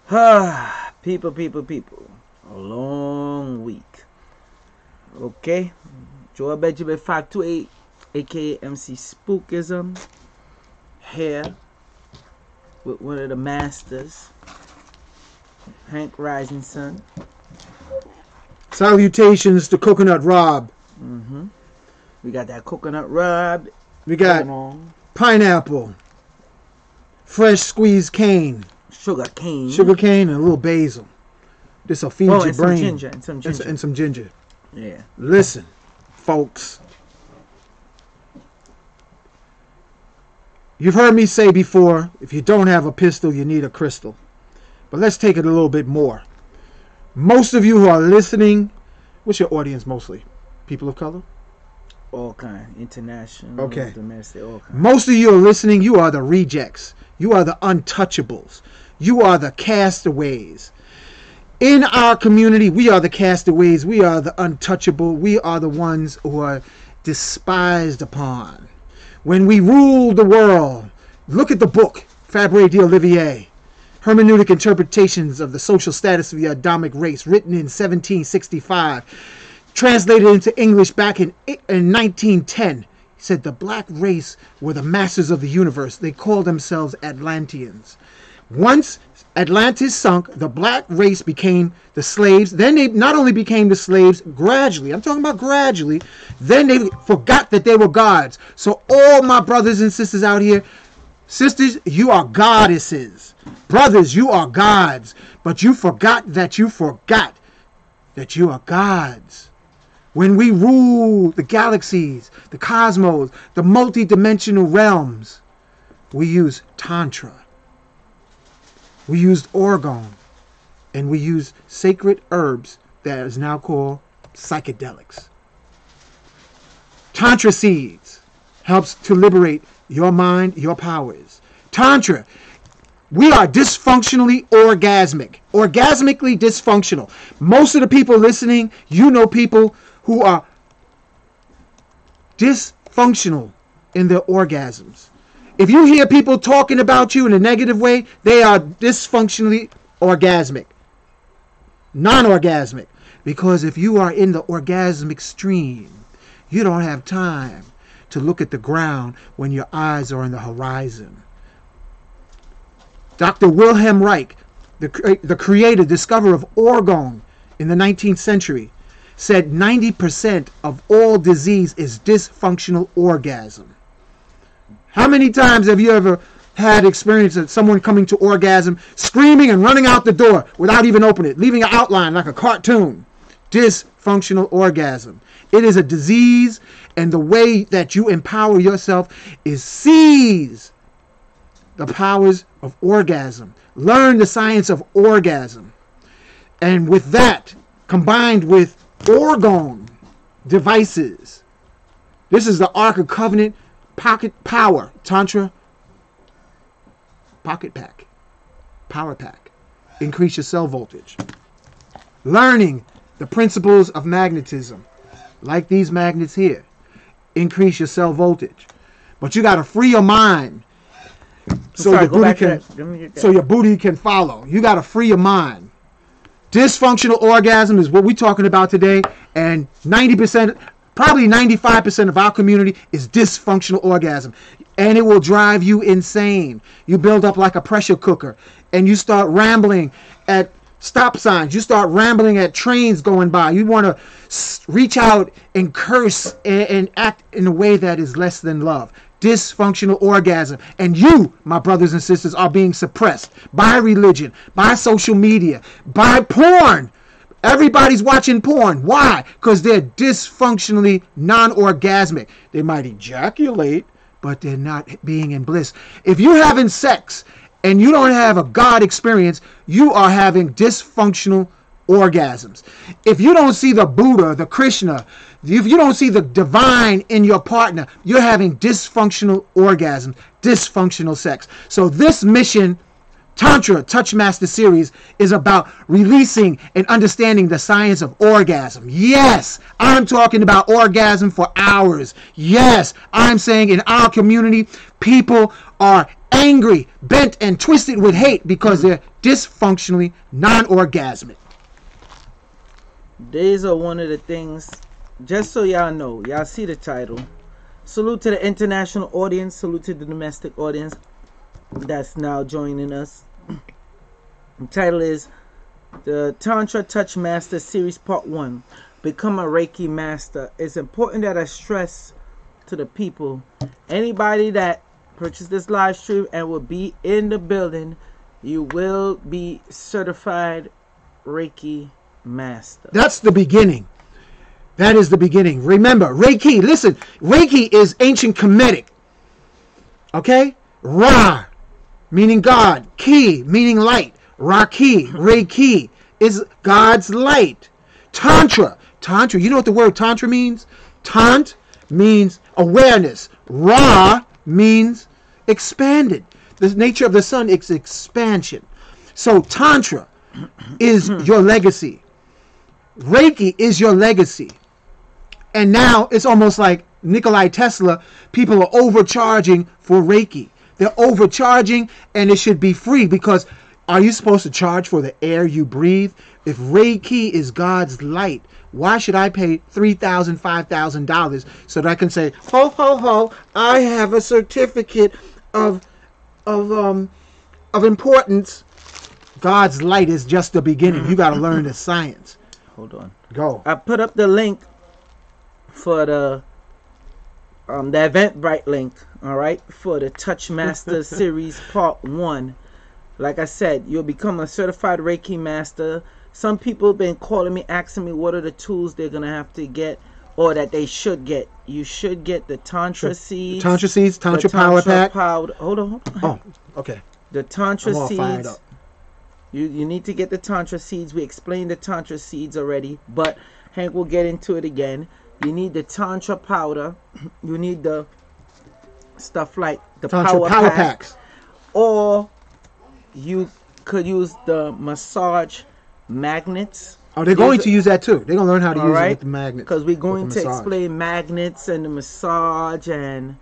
People. A long week. Okay. Joe Benjamin 528, aka MC Spookism, here with one of the masters, Hank Rising Sun. Salutations to Coconut Rob. We got that coconut rub. We got pineapple, fresh squeezed cane, sugar cane, and a little basil. This will feed your brain. And some ginger. Yeah. Listen, folks. You've heard me say before, if you don't have a pistol, you need a crystal. But let's take it a little bit more. Most of you who are listening, what's your audience mostly? People of color? All kind. International, okay. Domestic, all kind. Most of you are listening, you are the rejects. You are the untouchables. You are the castaways. In our community, we are the castaways. We are the untouchable. We are the ones who are despised upon. When we rule the world, look at the book, Fabre d'Olivier, Hermeneutic Interpretations of the Social Status of the Adamic Race, written in 1765, translated into English back in 1910. He said the black race were the masters of the universe. They called themselves Atlanteans. Once Atlantis sunk, the black race became the slaves. Then they not only became the slaves gradually, I'm talking about gradually, then they forgot that they were gods. So all my brothers and sisters out here, sisters, you are goddesses. Brothers, you are gods. But you forgot that you are gods. When we rule the galaxies, the cosmos, the multi-dimensional realms, we use Tantra. We used Orgone, and we used sacred herbs that is now called psychedelics. Tantra seeds helps to liberate your mind, your powers. Tantra, we are dysfunctionally orgasmic, orgasmically dysfunctional. Most of the people listening, you know people who are dysfunctional in their orgasms. If you hear people talking about you in a negative way, they are dysfunctionally orgasmic. Non-orgasmic. Because if you are in the orgasmic stream, you don't have time to look at the ground when your eyes are on the horizon. Dr. Wilhelm Reich, the creator, discoverer of Orgone in the 19th century, said 90% of all disease is dysfunctional orgasm. How many times have you ever had experience of someone coming to orgasm, screaming and running out the door without even opening it, leaving an outline like a cartoon? Dysfunctional orgasm. It is a disease, and the way that you empower yourself is seize the powers of orgasm. Learn the science of orgasm. And with that, combined with Orgone devices, this is the Ark of Covenant Pocket Power Tantra Pocket Pack, Power Pack. Increase your cell voltage. Learning the principles of magnetism, like these magnets here. Increase your cell voltage. But you got to free your mind so your booty can follow. You got to free your mind. Dysfunctional orgasm is what we're talking about today, and 90%, probably 95% of our community is dysfunctional orgasm. And it will drive you insane. You build up like a pressure cooker, and you start rambling at stop signs. You start rambling at trains going by. You want to reach out and curse and act in a way that is less than love. Dysfunctional orgasm. And you, my brothers and sisters, are being suppressed by religion, by social media, by porn. Everybody's watching porn. Why? Because they're dysfunctionally non-orgasmic. They might ejaculate, but they're not being in bliss. If you're having sex and you don't have a God experience, you are having dysfunctional orgasms. If you don't see the Buddha, the Krishna, if you don't see the divine in your partner, you're having dysfunctional orgasm, dysfunctional sex. So this mission Tantra Touch Master series is about releasing and understanding the science of orgasm. Yes, I'm talking about orgasm for hours. Yes, I'm saying in our community, people are angry, bent, and twisted with hate because they're dysfunctionally non-orgasmic. These are one of the things, just so y'all know, y'all see the title. Salute to the international audience, salute to the domestic audience that's now joining us. The title is the Tantra Touch Master Series Part 1. Become a Reiki Master. It's important that I stress to the people, anybody that purchased this live stream and will be in the building, you will be certified Reiki Master. That's the beginning. That is the beginning. Remember, Reiki, listen, Reiki is ancient Kemetic. Okay? Ra, meaning God. Ki, meaning light. Raki, Reiki, is God's light. Tantra, you know what the word Tantra means? Tant means awareness. Ra means expanded. The nature of the sun is expansion. So Tantra is your legacy. Reiki is your legacy. And now it's almost like Nikolai Tesla. People are overcharging for Reiki. They're overcharging, and it should be free, because are you supposed to charge for the air you breathe? If Reiki is God's light, why should I pay $3,000, $5,000 so that I can say, ho, ho, ho, I have a certificate of importance? God's light is just the beginning. You got to learn the science. Hold on. Go. I put up the link for the Eventbrite link, all right, for the Touch Master Series Part 1. Like I said, you'll become a certified Reiki Master. Some people have been calling me, asking me what are the tools they're going to have to get, or that they should get. You should get the Tantra Seeds. Tantra Seeds, Tantra Power Pack. Hold on. Oh, okay. The Tantra I'm all fired Seeds. up. You need to get the Tantra Seeds. We explained the Tantra Seeds already, but Hank will get into it again. You need the Tantra Powder. You need the stuff like the Tantra Power Packs. Or you could use the massage magnets. Oh, they're going to use that too. They're going to learn how to use it with the magnets. Because we're going to explain magnets and the massage and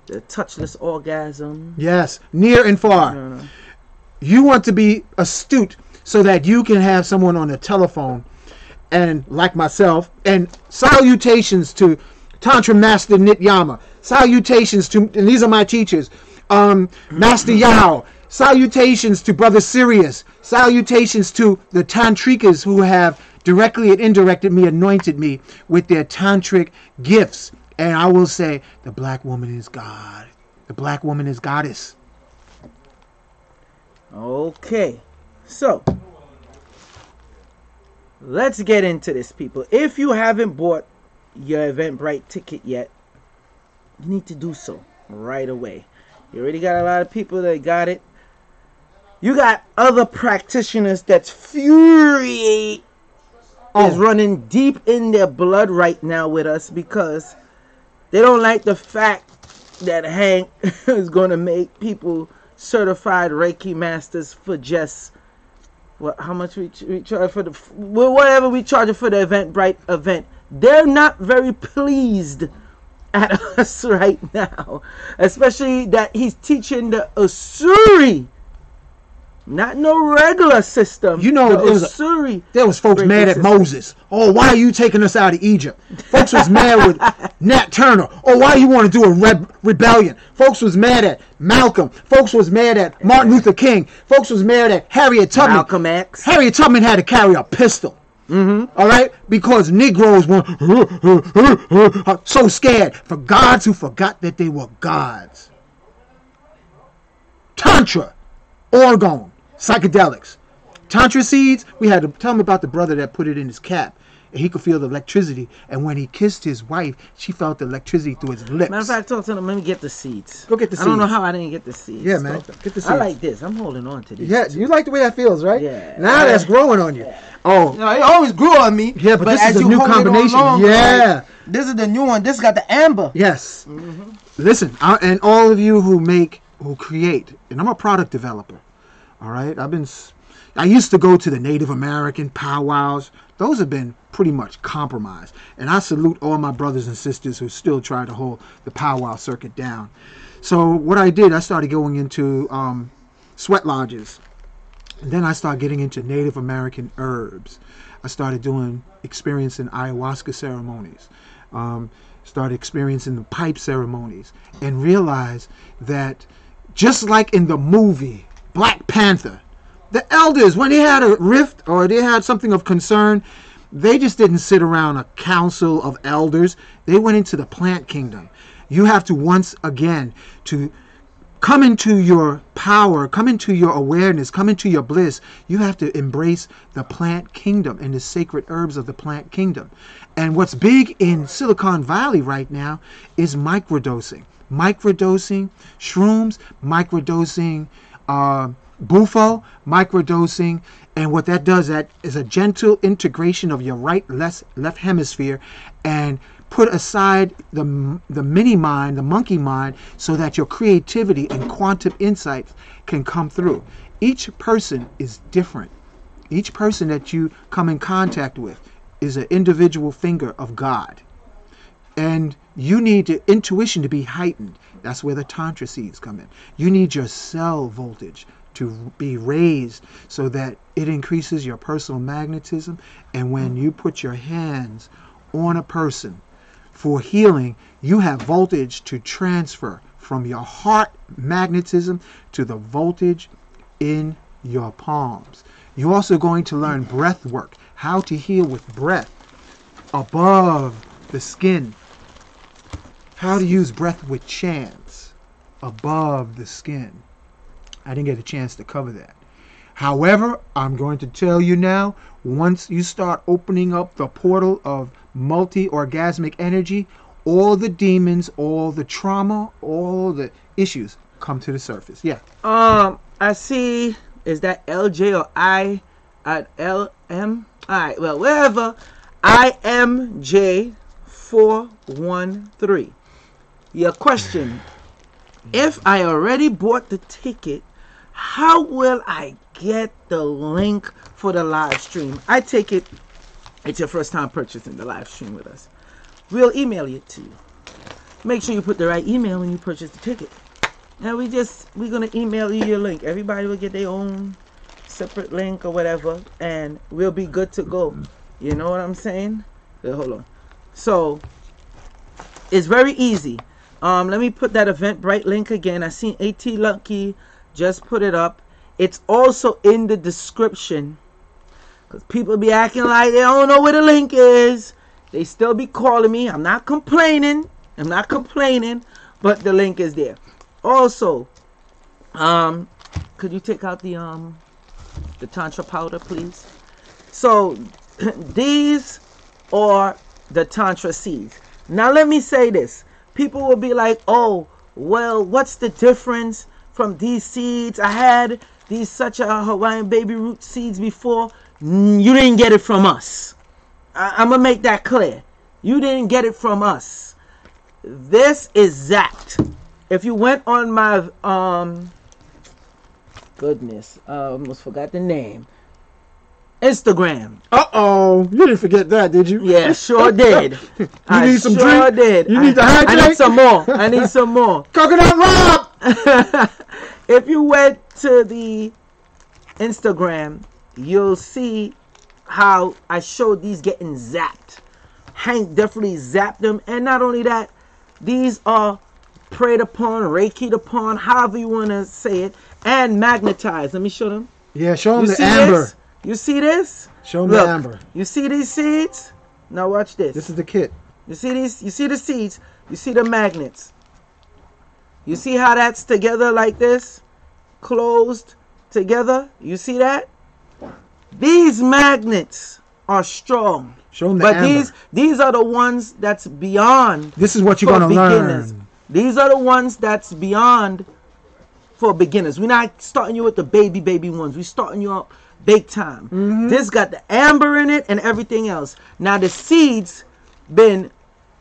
the touchless orgasm. Yes, near and far. No. You want to be astute so that you can have someone on the telephone, and like myself, and salutations to Tantra Master Nityama. Salutations to, and these are my teachers, Master Yao. Salutations to Brother Sirius. Salutations to the Tantrikas who have directly and indirectly anointed me with their tantric gifts. And I will say, the black woman is God. The black woman is goddess. Okay, so let's get into this, people. If you haven't bought your Eventbrite ticket yet, you need to do so right away. You already got a lot of people that got it. You got other practitioners that's is running deep in their blood right now with us, because they don't like the fact that Hank is going to make people certified Reiki Masters for just how much we charge for whatever we charge for the Eventbrite event. They're not very pleased at us right now, especially that he's teaching the Usuri, not no regular system. You know, there was folks mad at Moses. Oh, why are you taking us out of Egypt? Folks was mad with Nat Turner. Oh, why you want to do a rebellion? Folks was mad at Malcolm. Folks was mad at Martin Luther King. Folks was mad at Harriet Tubman. Malcolm X. Harriet Tubman had to carry a pistol. All right, because Negroes were so scared for gods who forgot that they were gods. Tantra, Orgone, psychedelics, Tantra Seeds. We had to tell him about the brother that put it in his cap, and he could feel the electricity. And when he kissed his wife, she felt the electricity through his lips. Matter of fact, I told him, let me get the seeds. Go get the seeds. I don't know how I didn't get the seeds. Yeah, man, get the seeds. I like this. I'm holding on to this. Yeah, you like the way that feels, right? Yeah. Now that's growing on you. Yeah. Oh, no, it always grew on me. Yeah, but this is a new combination. Yeah, this is the new one. This got the amber. Yes. Listen, and all of you who create, and I'm a product developer. All right. I used to go to the Native American powwows. Those have been pretty much compromised. And I salute all my brothers and sisters who still try to hold the powwow circuit down. So what I did, I started going into sweat lodges. And then I started getting into Native American herbs. I started experiencing ayahuasca ceremonies. Started experiencing the pipe ceremonies. And realized that just like in the movie Black Panther, the elders, when they had a rift or they had something of concern, they just didn't sit around a council of elders. They went into the plant kingdom. You have to once again to come into your power, come into your awareness, come into your bliss. You have to embrace the plant kingdom and the sacred herbs of the plant kingdom. And what's big in Silicon Valley right now is microdosing. Microdosing shrooms, microdosing bufo, microdosing, and what that does, that is a gentle integration of your right left hemisphere, and put aside the mini mind, the monkey mind, so that your creativity and quantum insights can come through. Each person is different. Each person that you come in contact with is an individual finger of God. And you need the intuition to be heightened. That's where the Tantra seeds come in. You need your cell voltage to be raised so that it increases your personal magnetism. And when you put your hands on a person for healing, you have voltage to transfer from your heart magnetism to the voltage in your palms. You're also going to learn breath work, how to heal with breath above the skin, how to use breath with chants above the skin. I didn't get a chance to cover that. However, I'm going to tell you now, once you start opening up the portal of multi-orgasmic energy, all the demons, all the trauma, all the issues come to the surface. Yeah. I see. Is that LJ or I at LM? Alright, well, wherever. IMJ413. Your question. If I already bought the ticket, how will I get the link for the live stream? I take it it's your first time purchasing the live stream with us. We'll email it to you. Make sure you put the right email when you purchase the ticket. And we're gonna email you your link. Everybody will get their own separate link or whatever, and we'll be good to go. You know what I'm saying? Hold on. So it's very easy. Let me put that Eventbrite link again. I seen AT Lucky just put it up. It's also in the description, because people be acting like they don't know where the link is. They still be calling me. I'm not complaining, but the link is there. Also, could you take out the Tantra powder, please? So these are the Tantra seeds. Now let me say this. People will be like, oh, well, what's the difference from these seeds? I had these such a Hawaiian baby root seeds before. You didn't get it from us. I'm going to make that clear. You didn't get it from us. This is zapped. If you went on my, goodness, I almost forgot the name. Instagram. Uh-oh. You didn't forget that, did you? Yeah, sure did. You need some sure drink? Did. You need the hydrate? I need some more. I need some more. Coconut Rob! If you went to the Instagram, you'll see how I showed these getting zapped. Hank definitely zapped them. And not only that, these are preyed upon, Reiki'd upon, however you want to say it, and magnetized. Let me show them. Yeah, show them the amber. This? You see this? Show them the amber. You see these seeds? Now watch this. This is the kit. You see these? You see the seeds? You see the magnets? You see how that's together like this? Closed together? You see that? These magnets are strong. Show them the but amber. these are the ones that's beyond. This is what you're going to learn. These are the ones that's beyond for beginners. We're not starting you with the baby ones. We're starting you up big time. This got the amber in it and everything else. Now the seeds been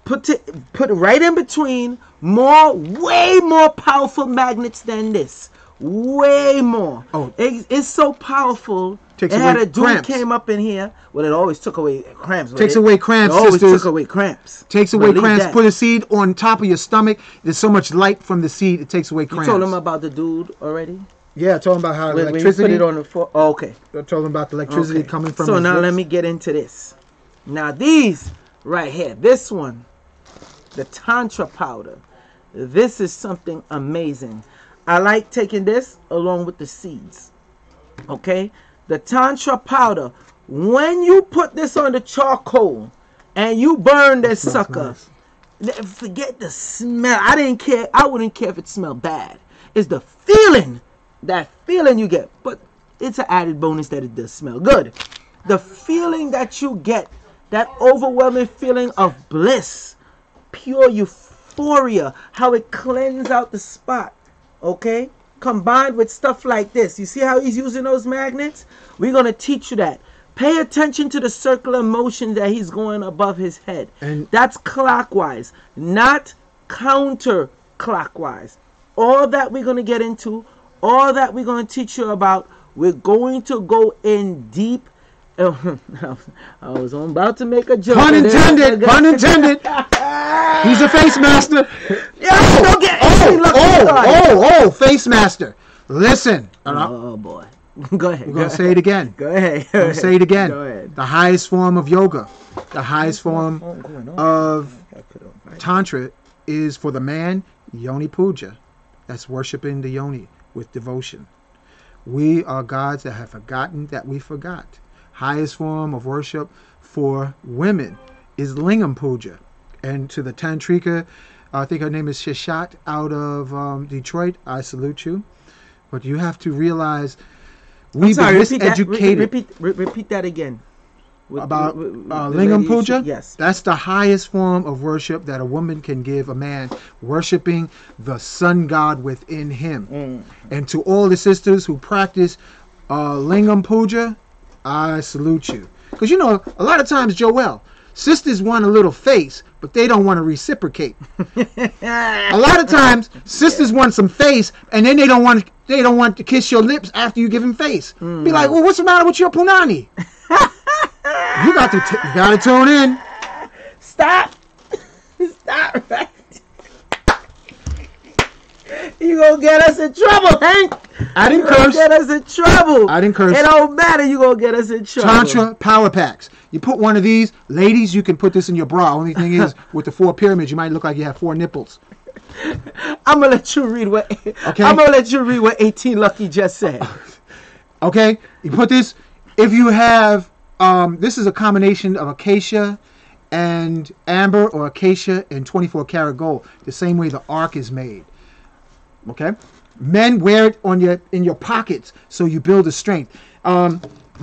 put right in between way more powerful magnets than this. way more. Oh. It's so powerful. Takes it had away a dude cramps. came up in here. Well, it always took away cramps. Takes away cramps, It always sisters. took away cramps. Takes away Believe cramps. that. Put a seed on top of your stomach. There's so much light from the seed. It takes away You cramps. told him about the dude already? Yeah, I told him about how When electricity. you put it on the floor. Oh, okay. I told him about the electricity Okay. coming from So his now lips. let me get into this. Now these right here, this one, the Tantra powder. This is something amazing. I like taking this along with the seeds. Okay? The Tantra powder. When you put this on the charcoal and you burn this Smells sucker, nice. forget the smell. I didn't care. I wouldn't care if it smelled bad. It's the feeling. That feeling you get. But it's an added bonus that it does smell good. The feeling that you get, that overwhelming feeling of bliss, pure euphoria, how it cleanses out the spot, okay? Combined with stuff like this. You see how he's using those magnets? We're going to teach you that. Pay attention to the circular motion that he's going above his head. And that's clockwise, not counterclockwise. All that we're going to get into, all that we're going to teach you about, we're going to go in deep. I was about to make a joke. pun intended. Pun intended. He's a face master. Yeah, don't get face master. Listen. Oh boy. Go ahead. We're going to say it again. Go ahead. I'm going to say it again. Go ahead. The highest form of yoga, the highest form of Tantra is for the man, Yoni Puja. That's worshiping the Yoni with devotion. We are gods that have forgotten that we forgot. Highest form of worship for women is Lingam Puja. And to the Tantrika, I think her name is Shishat out of Detroit, I salute you. But you have to realize we've been miseducated. Repeat that again. About with Lingam Puja? Yes. That's the highest form of worship that a woman can give a man, worshiping the sun god within him. And to all the sisters who practice Lingam Puja, I salute you. Because you know, a lot of times, Joel, sisters want a little face, but they don't want to reciprocate. A lot of times, sisters want some face, and then they don't want to kiss your lips after you give them face. Be like, well, what's the matter with your punani? You got to tune in. Stop right. You gonna get us in trouble, Hank. I didn't curse. Get us in trouble. I didn't curse. It don't matter. You gonna get us in trouble. Tantra power packs. You put one of these, ladies. You can put this in your bra. Only thing is, with the 4 pyramids, you might look like you have 4 nipples. I'm gonna let you read what. Okay. I'm gonna let you read what 18 Lucky just said. Okay. You put this. If you have, this is a combination of acacia and amber, or acacia and 24 karat gold. The same way the ark is made. Okay. Men wear it in your pockets so you build a strength.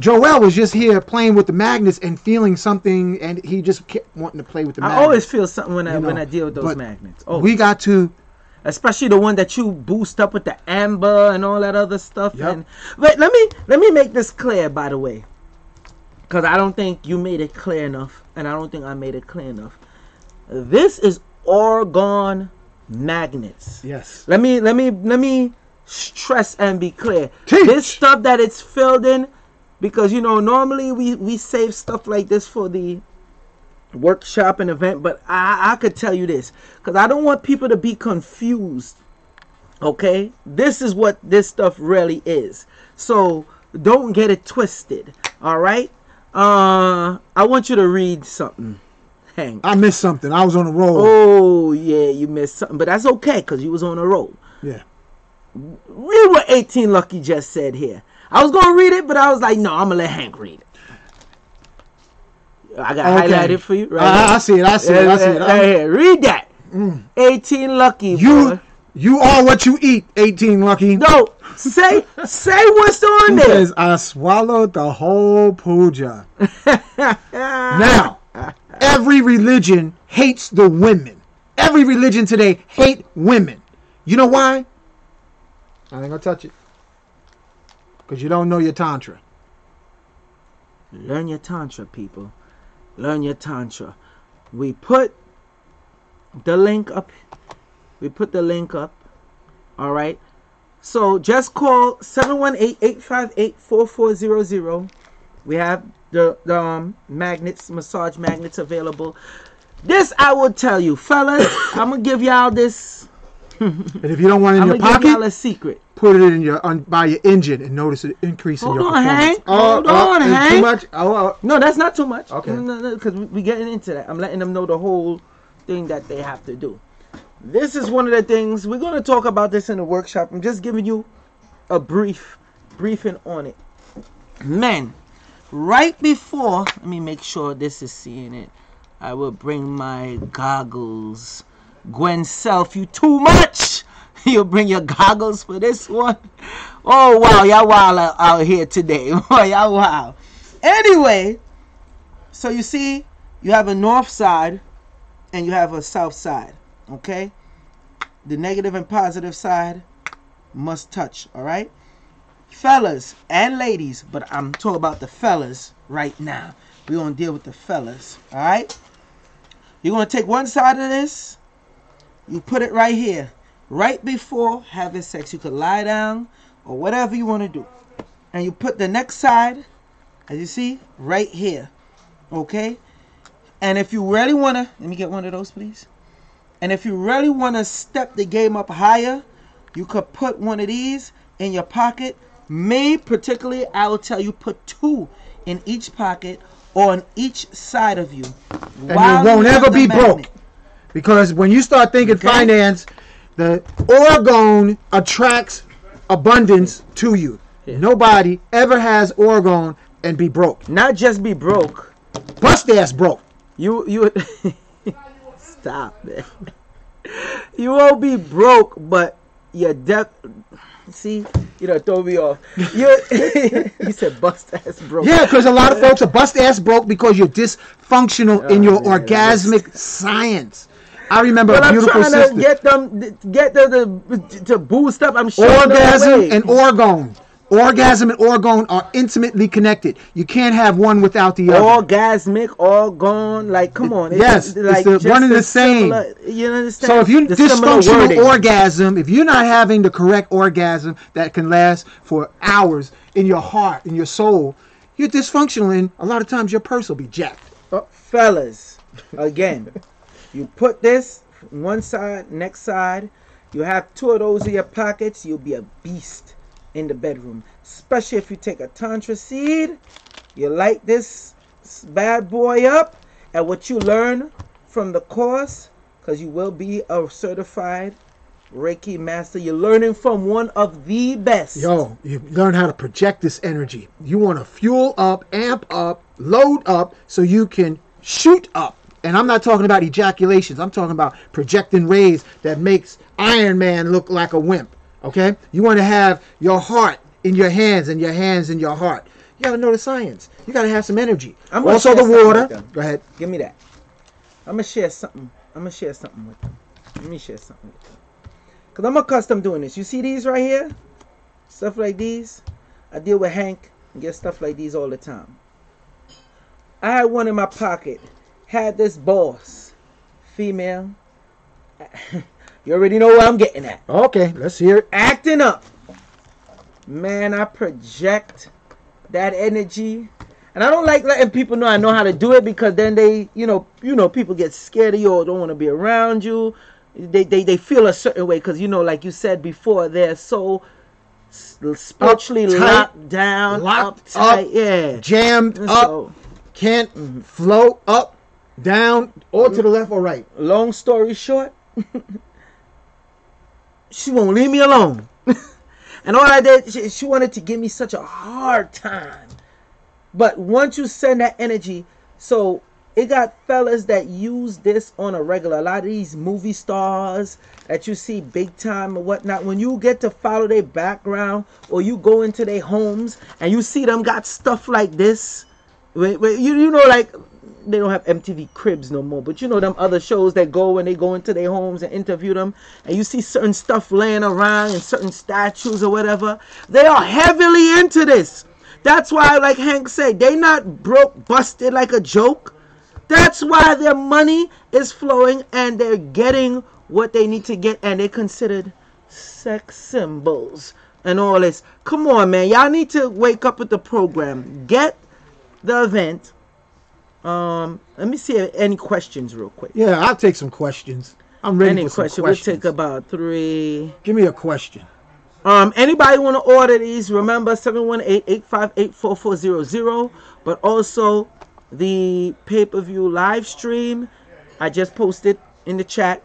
Joel was just here playing with the magnets and feeling something, and he just kept wanting to play with the magnets. I always feel something when I deal with those magnets. Oh, we got to, especially the one that you boost up with the amber and all that other stuff. Yep. But let me make this clear, by the way, because I don't think you made it clear enough, and I don't think I made it clear enough. This is Orgone magnets. yes. Let me stress and be clear. Teach. This stuff that it's filled in, because normally we save stuff like this for the workshop and event, but I could tell you this, because I don't want people to be confused. Okay, this is what this stuff really is, so don't get it twisted. All right, I want you to read something. Hank. I missed something. I was on a roll. Oh yeah, you missed something, but that's okay because you was on a roll. Yeah. Read what 18 Lucky just said here. I was gonna read it, but I was like, no, I'm gonna let Hank read it. I got highlighted for you. Right I see it. I see it. Right here. Read that. 18 Lucky. Boy. You are what you eat. 18 Lucky. No, say what's on there. Says I swallowed the whole puja. Now. Every religion hates the women. Every religion today hate women. You know why? I ain't gonna touch it. Because you don't know your Tantra. Learn your Tantra, people. Learn your Tantra. We put the link up. All right. So just call 718-858-4400. We have the magnets, massage magnets available. This I will tell you, fellas. I'm gonna give y'all this. And if you don't want it in your I'm gonna pocket, give y'all a secret. put it in your by your engine and notice an increase in your performance. Hank. Hold on, Hank. Too much? Oh, no, that's not too much. Okay. No, because we getting into that. I'm letting them know the whole thing that they have to do. This is one of the things we're gonna talk about this in the workshop. I'm just giving you a briefing on it. Men, right before, let me make sure this is seeing it. I will bring my goggles. Gwen Self, you too much. You'll bring your goggles for this one. Oh wow, y'all wild out here today. Boy, y'all wild. Anyway, so you see, you have a north side and you have a south side. Okay, the negative and positive side must touch. All right, fellas and ladies, but I'm talking about the fellas right now. We're gonna deal with the fellas. All right, you're gonna take one side of this, you put it right here, right before having sex. You could lie down or whatever you want to do, and you put the next side, as you see, right here. Okay, and if you really wanna, let me get one of those, please. And if you really want to step the game up higher, you could put one of these in your pocket. Me, particularly, I will tell you put 2 in each pocket or on each side of you. and you won't ever be broke. Because when you start thinking Okay. finance, the Orgone attracts abundance to you. Yeah. Nobody ever has Orgone and be broke. Not just be broke. Bust ass broke. You stop, man. You won't be broke, but you're see, you know, throw me off. You said bust ass broke. Yeah, because a lot of folks are bust ass broke because you're dysfunctional in your man, orgasmic science. I remember But a I'm beautiful trying sister. to get them to boost up. I'm sure Orgasm and Orgone. Orgasm and Orgone are intimately connected. You can't have one without the other. Orgasmic, Orgone, like come on. Yes, like it's one and the similar, same. you understand? So if you The similar dysfunctional wording. orgasm, if you're not having the correct orgasm that can last for hours in your heart, in your soul, you're dysfunctional, and a lot of times your purse will be jacked. Fellas, again, you put this one side, next side. You have 2 of those in your pockets. You'll be a beast in the bedroom, especially if you take a tantra seed. You light this bad boy up, and what you learn from the course, because you will be a certified Reiki master, you're learning from one of the best. Yo, you learn how to project this energy. You want to fuel up, amp up, load up, so you can shoot up. And I'm not talking about ejaculations. I'm talking about projecting rays that makes Iron Man look like a wimp. Okay? You want to have your heart in your hands and your hands in your heart. You got to know the science. You got to have some energy. I'm gonna Also share the something water. with them. Go ahead. Give me that. I'm gonna share something. With them. Let me share something with them. Cause I'm accustomed doing this. You see these right here? Stuff like these. I deal with Hank and get stuff like these all the time. I had one in my pocket. Had this boss, female. You already know where I'm getting at. Okay, let's hear it. Acting up. Man, I project that energy. And I don't like letting people know I know how to do it, because then they, you know, people get scared of you or don't want to be around you. They feel a certain way because, you know, like you said before, they're so spiritually locked down, locked uptight, up, yeah, jammed so, up, can't flow up, down, or to the left or right. Long story short, she won't leave me alone. And all I did, she wanted to give me such a hard time. But once you send that energy, so it got fellas that use this on a regular. A lot of these movie stars that you see big time or whatnot, when you get to follow their background or you go into their homes and you see them got stuff like this, you know, like they don't have MTV Cribs no more, but you know them other shows that go when they go into their homes and interview them, and you see certain stuff laying around and certain statues or whatever. They are heavily into this. That's why, like Hank said, they not broke, busted like a joke. That's why their money is flowing and they're getting what they need to get, and they're considered sex symbols, and all this. Come on, man. Y'all need to wake up with the program. Get the event. Let me see any questions real quick. Yeah, I'll take some questions. I'm ready Any for some question? questions. We'll take about 3. Give me a question. Anybody want to order these? Remember 718-858-4400. But also the pay-per-view live stream. I just posted in the chat.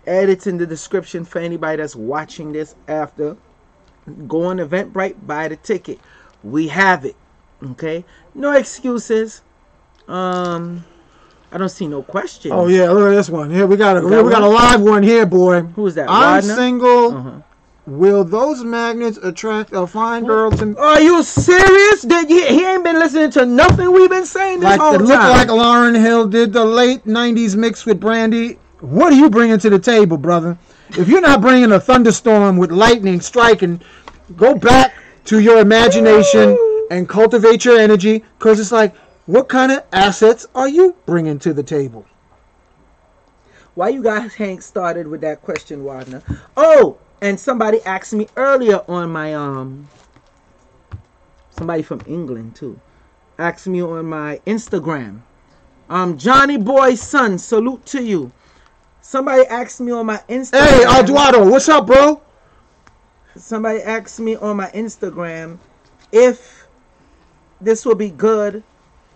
It's in the description for anybody that's watching this after. Go on Eventbrite, buy the ticket. We have it. Okay? No excuses. I don't see no questions. Oh yeah, look at this one. Here we got a live one here, boy. Who's that? I'm Wagner? single. Will those magnets attract a fine girl to me? Are you serious? He ain't been listening to nothing we've been saying this whole It time. looked like Lauryn Hill did the late 90s mix with Brandy. What are you bringing to the table, brother? If you're not bringing a thunderstorm with lightning striking, go back to your imagination and cultivate your energy, because it's like, what kind of assets are you bringing to the table? Why you guys ain't started with that question, Wagner? Oh, and somebody asked me earlier on my somebody from England too, asked me on my Instagram. Johnny Boy's son, salute to you. Somebody asked me on my Instagram. Hey, Eduardo, what's up, bro? Somebody asked me on my Instagram if this will be good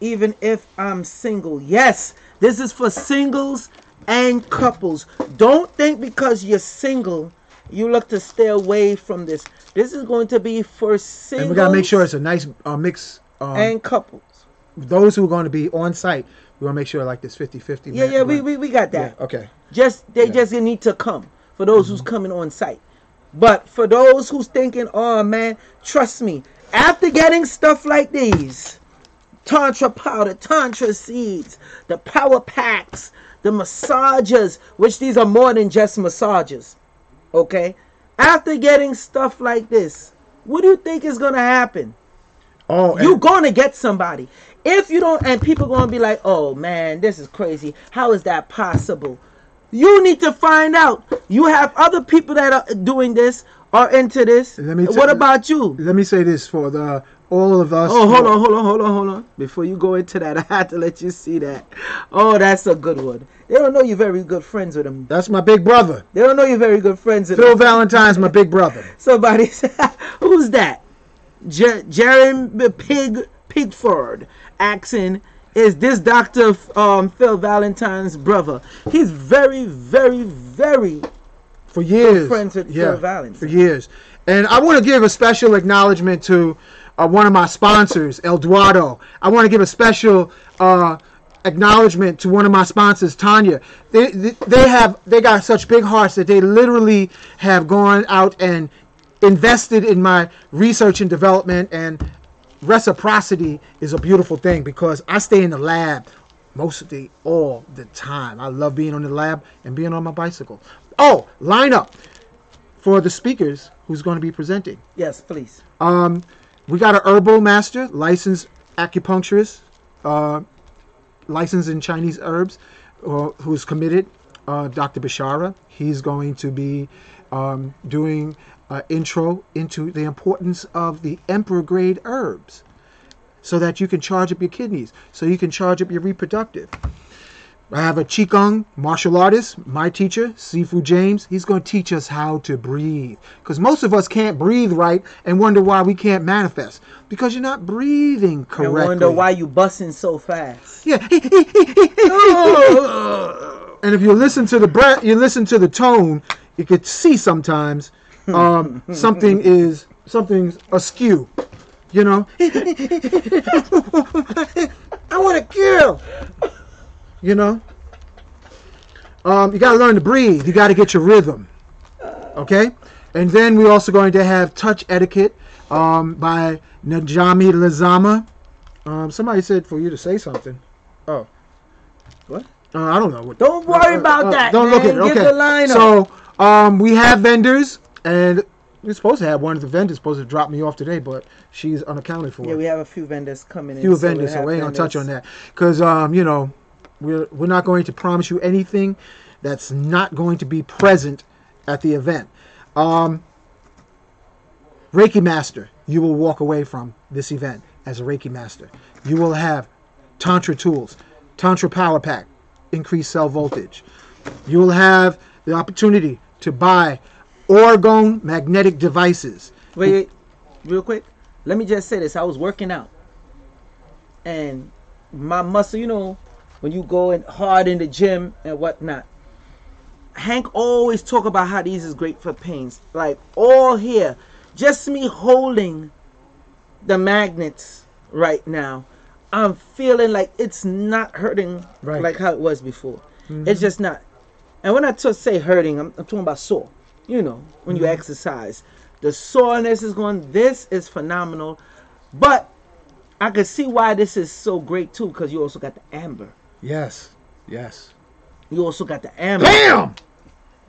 even if I'm single. Yes, this is for singles and couples. Don't think because you're single you look to stay away from this. This is going to be for singles. And we got to make sure it's a nice mix. And couples. Those who are going to be on site, we want to make sure like this 50-50. Yeah, we got that. Yeah, okay. Just need to come for those who's coming on site. But for those who's thinking, oh man, trust me, after getting stuff like these, Tantra powder, Tantra seeds, the power packs, the massages, which these are more than just massages. Okay? After getting stuff like this, what do you think is going to happen? Oh, you're going to get somebody. If you don't, and people going to be like, oh man, this is crazy. How is that possible? You need to find out. You have other people that are doing this, are into this. What about you? Let me say this for all of us. Oh, hold on. Before you go into that, I had to let you see that. Oh, that's a good one. They don't know you're very good friends with him. That's my big brother. They don't know you're very good friends with Phil him. Valentine's my big brother. Somebody said, who's that? Jeremy Pigford asking, is this Dr. Phil Valentine's brother? He's very, very, very for years friends with Phil Valentine. For years. And I want to give a special acknowledgement to one of my sponsors, Eduardo. I want to give a special acknowledgement to one of my sponsors, Tanya. They got such big hearts that they literally have gone out and invested in my research and development, and reciprocity is a beautiful thing because I stay in the lab mostly all the time. I love being on the lab and being on my bicycle. Oh, line up for the speakers who's going to be presenting. Yes, please. We got an herbal master, licensed acupuncturist, licensed in Chinese herbs, who's committed, Dr. Bashara. He's going to be doing an intro into the importance of the emperor grade herbs so that you can charge up your kidneys, so you can charge up your reproductive. I have a Qigong martial artist, my teacher, Sifu James. He's going to teach us how to breathe. Because most of us can't breathe right and wonder why we can't manifest. Because you're not breathing correctly. And wonder why you busting so fast. Yeah. And if you listen to the breath, you listen to the tone, you could see sometimes something's askew. You know? I want to kill. You know, you got to learn to breathe. You got to get your rhythm. Okay? And then we're also going to have touch etiquette by Najami Lazama. Somebody said for you to say something. Oh. What? I don't know. Don't worry about that. Don't man. look at it. Okay. Get the line so we have vendors, and we're supposed to have one of the vendors supposed to drop me off today, but she's unaccounted for. Yeah, we have a few vendors coming in. So we ain't going to touch on that. Because, you know, we're not going to promise you anything that's not going to be present at the event. Reiki master, you will walk away from this event as a Reiki master. You will have Tantra tools, Tantra power pack, increased cell voltage. You will have the opportunity to buy Orgone magnetic devices. Wait, real quick. Let me just say this. I was working out. And my muscle, you know, when you go in hard in the gym and whatnot. Hank always talk about how these is great for pains. Like all here. Just me holding the magnets right now. I'm feeling like it's not hurting like how it was before. Mm-hmm. It's just not. And when I say hurting, I'm talking about sore. You know, when you exercise. The soreness is going, this is phenomenal. But I can see why this is so great too, because you also got the amber. Yes, yes. You also got the amber. Bam!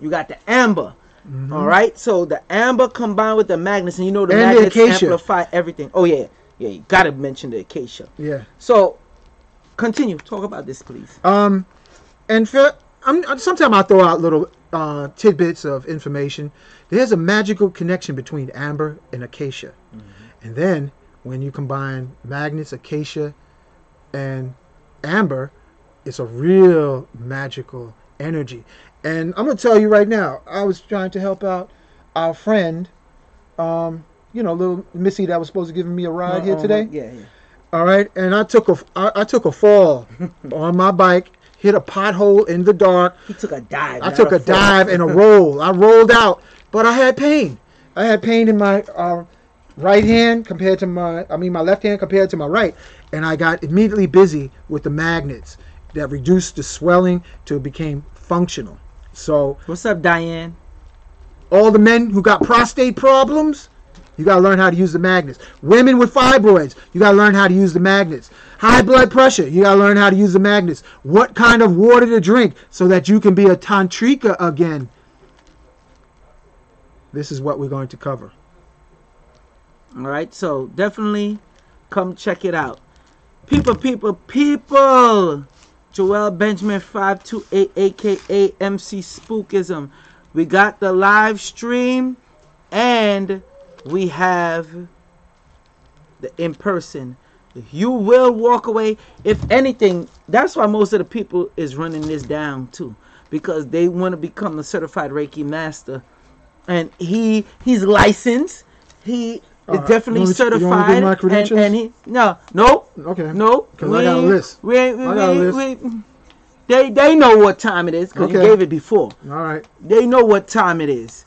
You got the amber. Mm-hmm. All right? So the amber combined with the magnets, and you know the and magnets the amplify everything. Oh, yeah. Yeah, you got to mention the acacia. Yeah. So, continue. Talk about this, please. And sometimes I throw out little tidbits of information. There's a magical connection between amber and acacia. Mm-hmm. And then when you combine magnets, acacia, and amber, it's a real magical energy. And I'm going to tell you right now, I was trying to help out our friend, you know, little Missy that was supposed to give me a ride here today. Yeah. All right. And I took a fall on my bike. Hit a pothole in the dark. He took a dive. I took a dive and a roll. I rolled out, but I had pain. I had pain in my right hand compared to my left hand compared to my right. And I got immediately busy with the magnets that reduced the swelling till it became functional. So, what's up, Diane? All the men who got prostate problems, you got to learn how to use the magnets. Women with fibroids, you got to learn how to use the magnets. High blood pressure, you got to learn how to use the magnets. What kind of water to drink so that you can be a tantrika again. This is what we're going to cover. All right, so definitely come check it out. People. Joel Benjamin 528, aka MC Spookism. We got the live stream and we have the in-person. You will walk away. If anything, that's why most of the people is running this down too, because they want to become a certified Reiki master, and he's licensed. He is definitely certified. You want to give my credentials? And he no. Okay. No. Because I got a list. They know what time it is because you gave it before. All right. They know what time it is.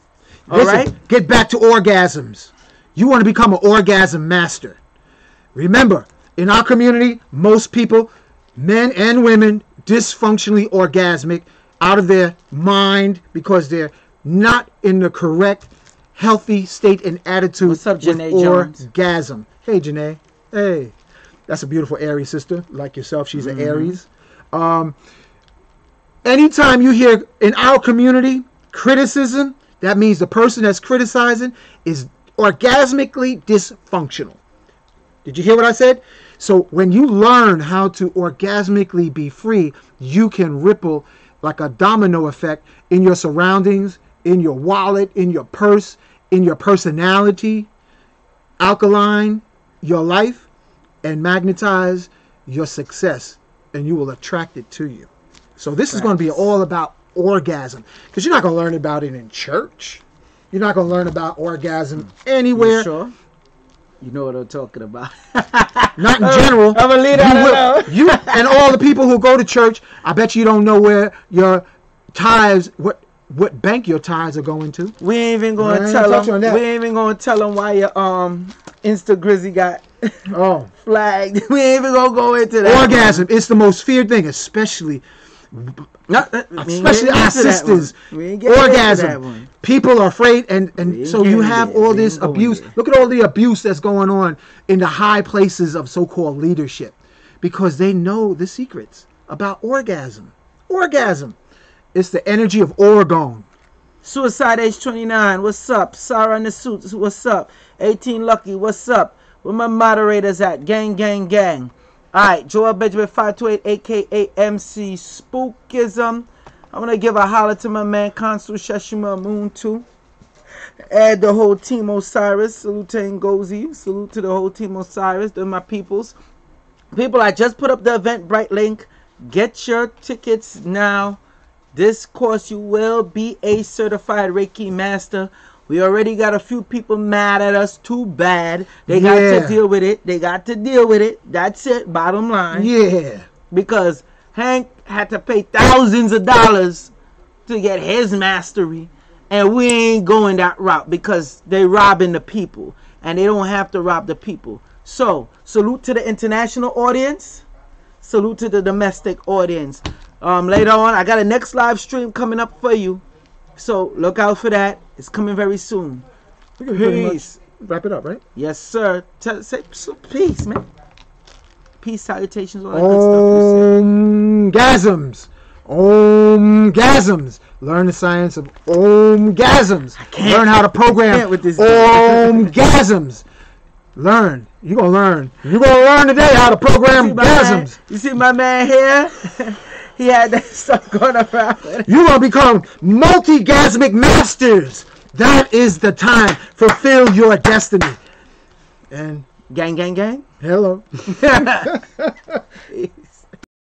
All Listen, right. Get back to orgasms. You want to become an orgasm master. Remember, in our community, most people, men and women, dysfunctionally orgasmic, out of their mind because they're not in the correct, healthy state and attitude. What's up, Janae Jones? Orgasm. Hey, Janae. Hey. That's a beautiful Aries sister, like yourself. She's an Aries. Anytime you hear in our community criticism, that means the person that's criticizing is orgasmically dysfunctional. Did you hear what I said? So when you learn how to orgasmically be free, you can ripple like a domino effect in your surroundings, in your wallet, in your purse, in your personality, alkaline your life, and magnetize your success, and you will attract it to you. So this is going to be all about orgasm, because you're not going to learn about it in church. You're not going to learn about orgasm anywhere. You sure? You know what I'm talking about. Not in general. I'm going to leave that alone. You and all the people who go to church, I bet you don't know where your tithes, what bank your tithes are going to. We ain't even going to tell them. We ain't even going to tell them why your Insta Grizzy got flagged. We ain't even going to go into that. Orgasm. It's the most feared thing, especially our sisters. Orgasm. People are afraid, and so you have all this abuse. Look at all the abuse that's going on in the high places of so-called leadership, because they know the secrets about orgasm. Orgasm. It's the energy of Orgone. Suicide age 29. What's up? Sarah in the suits. What's up? 18 Lucky. What's up? Where my moderators at? Gang, gang, gang. Alright, Joel Benjamin 528, aka MC Spookism. I'm gonna give a holler to my man Consul Sheshima Moon too. And the whole team Osiris. Salute to Ngozi. Salute to the whole team Osiris. They're my peoples. People, I just put up the Eventbrite link. Get your tickets now. This course, you will be a certified Reiki master. We already got a few people mad at us. Too bad. They got to deal with it. They got to deal with it. That's it. Bottom line. Yeah. Because Hank had to pay thousands of dollars to get his mastery. And we ain't going that route because they robbing the people. And they don't have to rob the people. So, salute to the international audience. Salute to the domestic audience. Later on, I got a next live stream coming up for you. So, look out for that. It's coming very soon. We can pretty much wrap it up, right? Yes, sir. Say peace, man. Peace, salutations, all that good stuff. Omgasms. Learn the science of omgasms. Learn how to program with this omgasms. Learn. You're going to learn. You're going to learn today how to program gasms. You see my man here? He had that stuff going around. You're going to become multi-gasmic masters. That is the time. Fulfill your destiny. And gang, gang, gang. Hello.